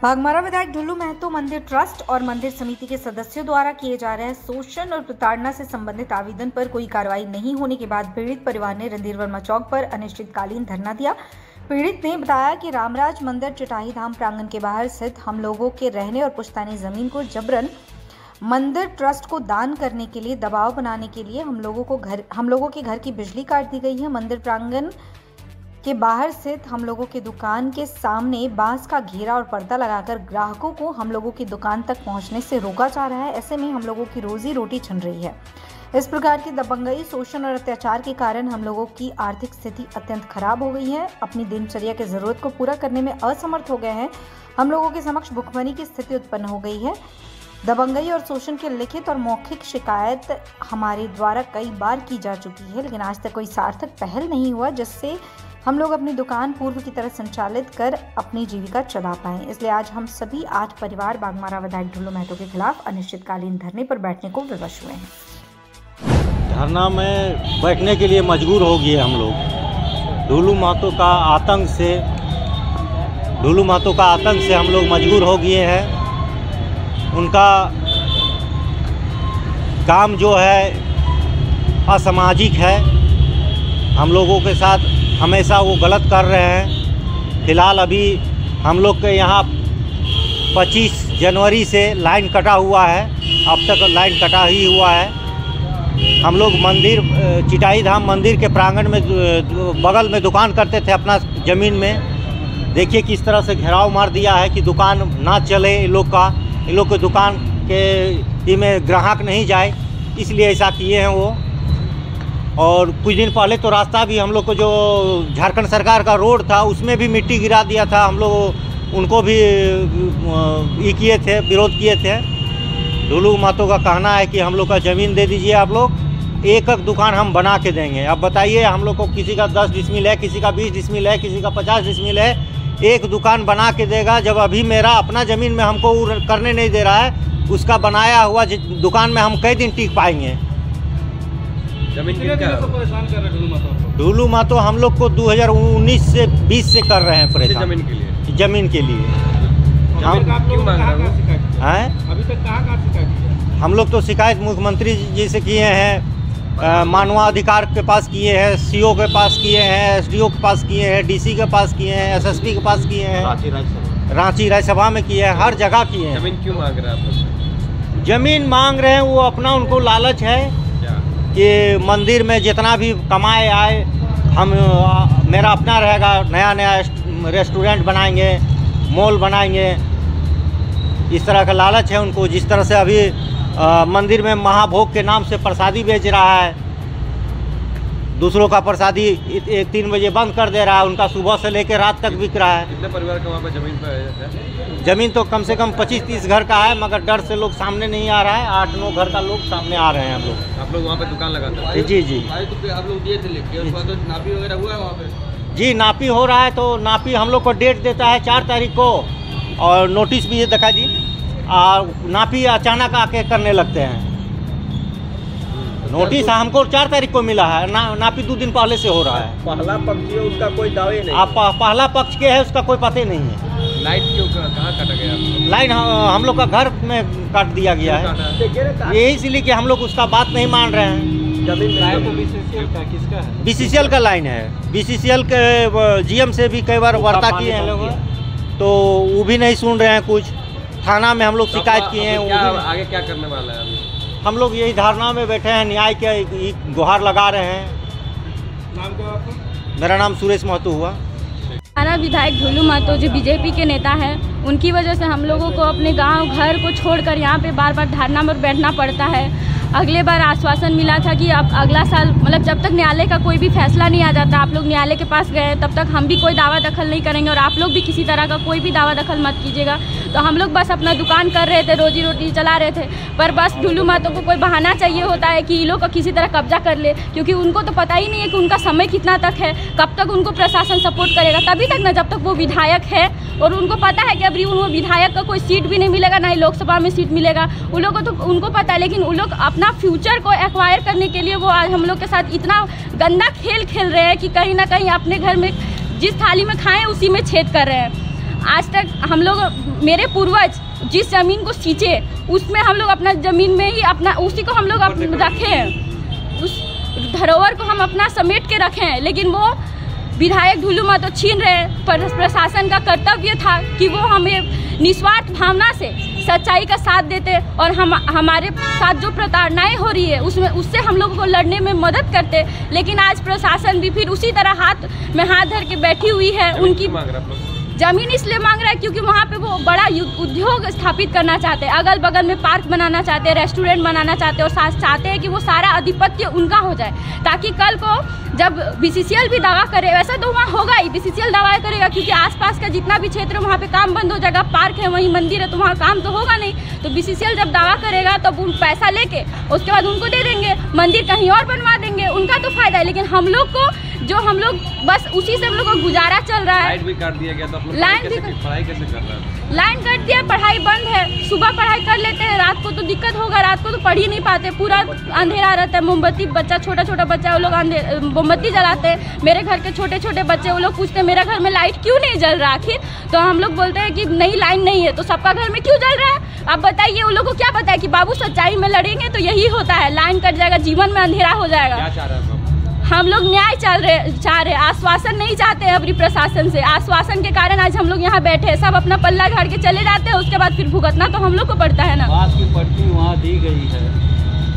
भागमारा विधायक ढुल्लू महतो मंदिर ट्रस्ट और मंदिर समिति के सदस्यों द्वारा किए जा रहे शोषण और प्रताड़ना से संबंधित आवेदन पर कोई कार्रवाई नहीं होने के बाद पीड़ित परिवार ने रणधीर वर्मा चौक पर अनिश्चितकालीन धरना दिया। पीड़ित ने बताया कि रामराज मंदिर चटाई धाम प्रांगण के बाहर स्थित हम लोगों के रहने और पुश्तैनी जमीन को जबरन मंदिर ट्रस्ट को दान करने के लिए दबाव बनाने के लिए हम लोगों के घर की बिजली काट दी गई है। मंदिर प्रांगण के बाहर स्थित हम लोगों की दुकान के सामने बांस का घेरा और पर्दा लगाकर ग्राहकों को हम लोगों की दुकान तक पहुंचने से रोका जा रहा है। ऐसे में हम लोगों की रोजी रोटी छिन रही है। इस प्रकार की दबंगई, शोषण और अत्याचार के कारण हम लोगों की आर्थिक स्थिति अत्यंत खराब हो गई है। अपनी दिनचर्या की जरूरत को पूरा करने में असमर्थ हो गए हैं। हम लोगों के समक्ष भुखमरी की स्थिति उत्पन्न हो गई है। दबंगई और शोषण की लिखित और मौखिक शिकायत हमारे द्वारा कई बार की जा चुकी है, लेकिन आज तक कोई सार्थक पहल नहीं हुआ जिससे हम लोग अपनी दुकान पूर्व की तरह संचालित कर अपनी जीविका चला पाएं। इसलिए आज हम सभी 8 परिवार भागमारा विधायक ढुल्लू महतो के खिलाफ अनिश्चितकालीन धरने पर बैठने को विवश हुए हैं। धरना में बैठने के लिए मजबूर हो गए हम लोग। ढुल्लू महतो का आतंक से हम लोग मजबूर हो गए हैं। उनका काम जो है असामाजिक है, हम लोगों के साथ हमेशा वो गलत कर रहे हैं। फिलहाल अभी हम लोग के यहाँ 25 जनवरी से लाइन कटा हुआ है, अब तक लाइन कटा ही हुआ है। हम लोग मंदिर चटाई धाम मंदिर के प्रांगण में बगल में दुकान करते थे अपना ज़मीन में। देखिए किस तरह से घेराव मार दिया है कि दुकान ना चले, इन लोग के दुकान के में ग्राहक नहीं जाए, इसलिए ऐसा किए हैं वो। और कुछ दिन पहले तो रास्ता भी हम लोग को जो झारखंड सरकार का रोड था उसमें भी मिट्टी गिरा दिया था। हम लोग उनको भी किए थे, विरोध किए थे। ढुल्लू महतो का कहना है कि हम लोग का ज़मीन दे दीजिए, आप लोग एक दुकान हम बना के देंगे। अब बताइए, हम लोग को किसी का 10 डिसमिल है, किसी का 20 डिसमिल है, किसी का 50 डिसमिल है, एक दुकान बना के देगा। जब अभी मेरा अपना ज़मीन में हमको करने नहीं दे रहा है, उसका बनाया हुआ दुकान में हम कई दिन टिक पाएंगे। जमीन के क्या परेशान कर रहे हैं ढुल्लू महतो हम लोग को 2019 से 20 से कर रहे हैं परेशान ज़मीन के लिए। हम क्यों मांग रहे हैं? अभी तक कहाँ शिकायत? हम लोग तो शिकायत मुख्यमंत्री जी से किए हैं, मानवाधिकार के पास किए हैं, CO के पास किए हैं, SDO के पास किए हैं, DC के पास किए हैं, SSP के पास किए हैं, रांची राज्यसभा में किए हैं, हर जगह किए हैं। जमीन क्यों मांग रहे हैं आप लोग? जमीन मांग रहे हैं, वो अपना उनको लालच है कि मंदिर में जितना भी कमाए आए मेरा अपना रहेगा। नया रेस्टोरेंट बनाएंगे, मॉल बनाएंगे, इस तरह का लालच है उनको। जिस तरह से अभी मंदिर में महाभोग के नाम से प्रसादी बेच रहा है, दूसरों का प्रसादी 3 बजे बंद कर दे रहा है, उनका सुबह से लेकर रात तक बिक रहा है। कितने परिवार का वहाँ पर ज़मीन है? ज़मीन तो कम से कम 25-30 घर का है, मगर डर से लोग सामने नहीं आ रहा है। 8-9 घर का लोग सामने आ रहे हैं। हम लोग आप लोग वहाँ पे दुकान लगाते हैं? जी आप लोग दिए थे लेके, उसके बाद नापी वगैरह हुआ है वहाँ पे? जी, नापी हो रहा है। तो नापी हम लोग को डेट देता है 4 तारीख को, और नोटिस भी ये दिखा दी। नापी अचानक आके करने लगते हैं। नोटिस हमको 4 तारीख को मिला है, नापी 2 दिन पहले से हो रहा है। पहला पक्ष है, उसका कोई दावे नहीं? आप पहला पक्ष के है, उसका कोई पता ही नहीं है। लाइट क्यों कहाँ काटा गया? लाइन हम लोग का घर में काट दिया गया है, यही इसलिए कि हम लोग उसका बात नहीं मान रहे हैं। जमीन BCCL का किसका है? BCCL का लाइन है। BCCL के GM से भी कई बार वार्ता किए हैं लोग, तो वो भी नहीं सुन रहे हैं कुछ। थाना में हम लोग शिकायत किए हैं। आगे क्या करने वाला है अभी? हम लोग यही धारणा में बैठे हैं, न्याय के गुहार लगा रहे हैं। नाम क्या आपका? मेरा नाम सुरेश महतो हुआ। हमारा विधायक ढुल्लू महतो जो BJP के नेता हैं, उनकी वजह से हम लोगों को अपने गांव घर को छोड़कर यहाँ पे बार बार धरना में बैठना पड़ता है। अगले बार आश्वासन मिला था कि अब अगला साल, मतलब जब तक न्यायालय का कोई भी फैसला नहीं आ जाता, आप लोग न्यायालय के पास गए, तब तक हम भी कोई दावा दखल नहीं करेंगे और आप लोग भी किसी तरह का कोई भी दावा दखल मत कीजिएगा। तो हम लोग बस अपना दुकान कर रहे थे, रोजी रोटी चला रहे थे, पर बस ढुल्लू महतो को कोई बहाना चाहिए होता है कि ये लोग को किसी तरह कब्जा कर ले, क्योंकि उनको तो पता ही नहीं है कि उनका समय कितना तक है, कब तक उनको प्रशासन सपोर्ट करेगा। तभी तक ना जब तक वो विधायक है, और उनको पता है कि अभी उनको विधायक का कोई सीट भी नहीं मिलेगा, ना ही लोकसभा में सीट मिलेगा। उन लोगों को तो उनको पता है, लेकिन उन लोग अपना फ्यूचर को एक्वायर करने के लिए वो आज हम लोग के साथ इतना गंदा खेल खेल रहे हैं कि कहीं ना कहीं अपने घर में जिस थाली में खाएं उसी में छेद कर रहे हैं। आज तक हम लोग, मेरे पूर्वज जिस ज़मीन को सींचे उसमें हम लोग अपना ज़मीन में ही अपना उसी को हम लोग रखे हैं, उस धरोहर को हम अपना समेट के रखे हैं। लेकिन वो विधायक ढुलू महतो छीन रहे। प्रशासन का कर्तव्य था कि वो हमें निस्वार्थ भावना से सच्चाई का साथ देते और हमारे साथ जो प्रताड़नाएं हो रही है उससे हम लोगों को लड़ने में मदद करते। लेकिन आज प्रशासन भी फिर उसी तरह हाथ में हाथ धर के बैठी हुई है। उनकी ज़मीन इसलिए मांग रहा है क्योंकि वहाँ पे वो बड़ा उद्योग स्थापित करना चाहते हैं, अगल बगल में पार्क बनाना चाहते हैं, रेस्टोरेंट बनाना चाहते हैं और साथ चाहते हैं कि वो सारा आधिपत्य उनका हो जाए, ताकि कल को जब बीसीसीएल भी दावा करे, वैसा तो वहाँ होगा ही, बीसीसीएल दावा करेगा क्योंकि आसपास का जितना भी क्षेत्र है वहाँ पे काम बंद हो जाएगा, पार्क है वहीं मंदिर है तो वहाँ काम तो होगा नहीं। तो बीसीसीएल जब दावा करेगा तो उन पैसा लेके उसके बाद उनको दे देंगे, मंदिर कहीं और बनवा देंगे, उनका तो फायदा है। लेकिन हम लोग को हम लोग बस उसी से हम लोग को गुजारा चल रहा है। लाइट भी काट दिया गया तो लाइन भी पढ़ाई कैसे कर रहा है? लाइन कट दिया, पढ़ाई बंद है। सुबह पढ़ाई कर लेते हैं, रात को तो दिक्कत होगा, रात को तो पढ़ ही नहीं पाते, पूरा अंधेरा रहता है। मोमबत्ती बच्चा छोटा बच्चा वो लोग मोमबत्ती जलाते हैं। मेरे घर के छोटे छोटे बच्चे वो लोग पूछते हैं मेरा घर में लाइट क्यों नहीं जल रहा आखिर, तो हम लोग बोलते हैं कि नहीं लाइन नहीं है, तो सबका घर में क्यों जल रहा है? अब बताइए उन लोगों को क्या पता है कि बाबू सच्चाई में लड़ेंगे तो यही होता है, लाइन कट जाएगा, जीवन में अंधेरा हो जाएगा। क्या चाह रहे हैं? हम लोग न्याय चाह रहे, आश्वासन नहीं चाहते हैं अपनी प्रशासन से। आश्वासन के कारण आज हम लोग यहाँ बैठे हैं, सब अपना पल्ला झाड़ के चले जाते हैं, उसके बाद फिर भुगतना तो हम लोग को पड़ता है ना। बांस की पट्टी वहाँ दी गई है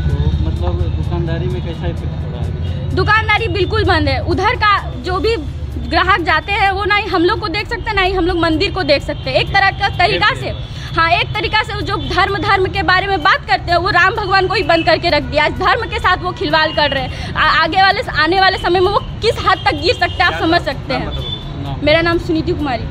तो मतलब दुकानदारी में कैसा इफेक्ट हो रहा है? दुकानदारी बिल्कुल बंद है। उधर का जो भी ग्राहक जाते हैं वो ना ही हम लोग को देख सकते, ना ही हम लोग मंदिर को देख सकते। एक तरह का तरीका से, हाँ, एक तरीका से जो धर्म के बारे में बात करते हैं वो राम भगवान को ही बंद करके रख दिया। धर्म के साथ वो खिलवाड़ कर रहे हैं। आने वाले समय में वो किस हद तक गिर सकते हैं आप समझ सकते हैं। मेरा नाम सुनीति कुमारी।